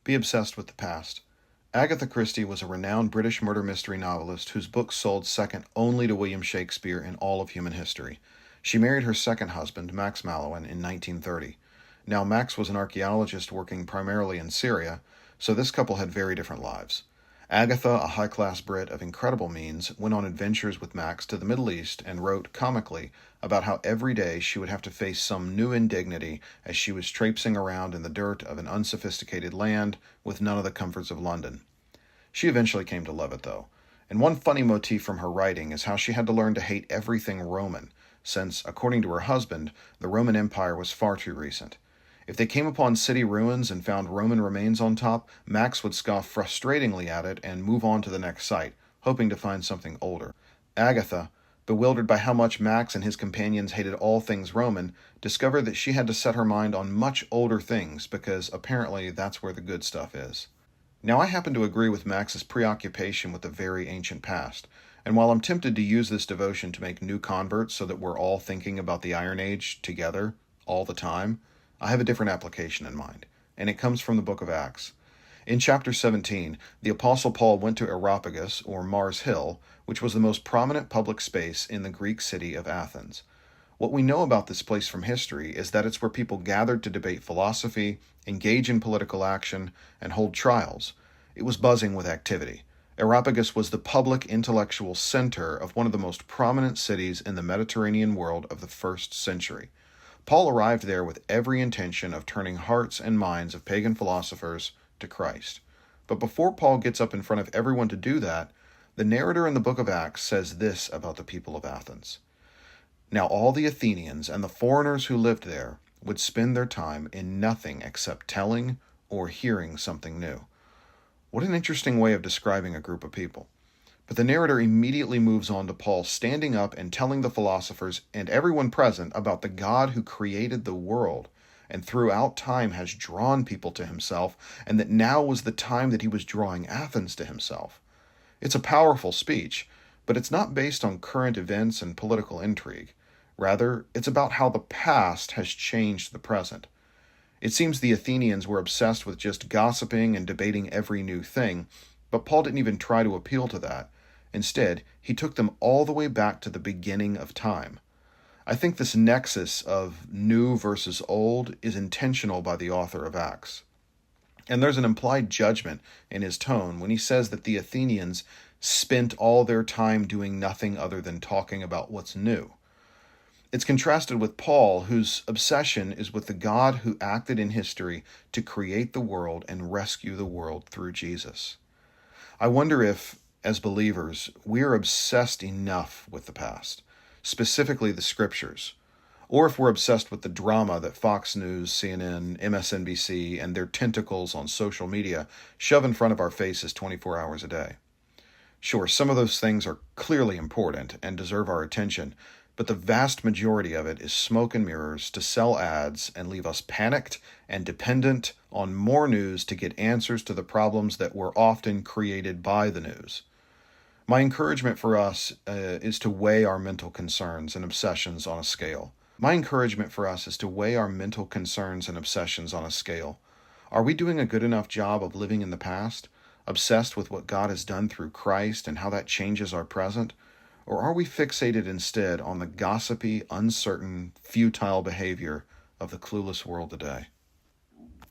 Be obsessed with the past. Agatha Christie was a renowned British murder mystery novelist whose books sold second only to William Shakespeare in all of human history. She married her second husband, Max Mallowan, in 1930. Now, Max was an archaeologist working primarily in Syria, so this couple had very different lives. Agatha, a high-class Brit of incredible means, went on adventures with Max to the Middle East and wrote, comically, about how every day she would have to face some new indignity as she was traipsing around in the dirt of an unsophisticated land with none of the comforts of London. She eventually came to love it, though, and one funny motif from her writing is how she had to learn to hate everything Roman, since, according to her husband, the Roman Empire was far too recent. If they came upon city ruins and found Roman remains on top, Max would scoff frustratingly at it and move on to the next site, hoping to find something older. Agatha, bewildered by how much Max and his companions hated all things Roman, discovered that she had to set her mind on much older things because apparently that's where the good stuff is. Now, I happen to agree with Max's preoccupation with the very ancient past, and while I'm tempted to use this devotion to make new converts so that we're all thinking about the Iron Age together, all the time, I have a different application in mind, and it comes from the book of Acts. In chapter 17, the Apostle Paul went to Areopagus, or Mars Hill, which was the most prominent public space in the Greek city of Athens. What we know about this place from history is that it's where people gathered to debate philosophy, engage in political action, and hold trials. It was buzzing with activity. Areopagus was the public intellectual center of one of the most prominent cities in the Mediterranean world of the first century. Paul arrived there with every intention of turning hearts and minds of pagan philosophers to Christ. But before Paul gets up in front of everyone to do that, the narrator in the book of Acts says this about the people of Athens. Now all the Athenians and the foreigners who lived there would spend their time in nothing except telling or hearing something new. What an interesting way of describing a group of people. But the narrator immediately moves on to Paul standing up and telling the philosophers and everyone present about the God who created the world and throughout time has drawn people to himself, and that now was the time that he was drawing Athens to himself. It's a powerful speech, but it's not based on current events and political intrigue. Rather, it's about how the past has changed the present. It seems the Athenians were obsessed with just gossiping and debating every new thing, but Paul didn't even try to appeal to that. Instead, he took them all the way back to the beginning of time. I think this nexus of new versus old is intentional by the author of Acts. And there's an implied judgment in his tone when he says that the Athenians spent all their time doing nothing other than talking about what's new. It's contrasted with Paul, whose obsession is with the God who acted in history to create the world and rescue the world through Jesus. I wonder if, as believers, we are obsessed enough with the past, specifically the scriptures, or if we're obsessed with the drama that Fox News, CNN, MSNBC, and their tentacles on social media shove in front of our faces 24 hours a day. Sure, some of those things are clearly important and deserve our attention, but the vast majority of it is smoke and mirrors to sell ads and leave us panicked and dependent on more news to get answers to the problems that were often created by the news. My encouragement for us is to weigh our mental concerns and obsessions on a scale. Are we doing a good enough job of living in the past, obsessed with what God has done through Christ and how that changes our present? Or are we fixated instead on the gossipy, uncertain, futile behavior of the clueless world today?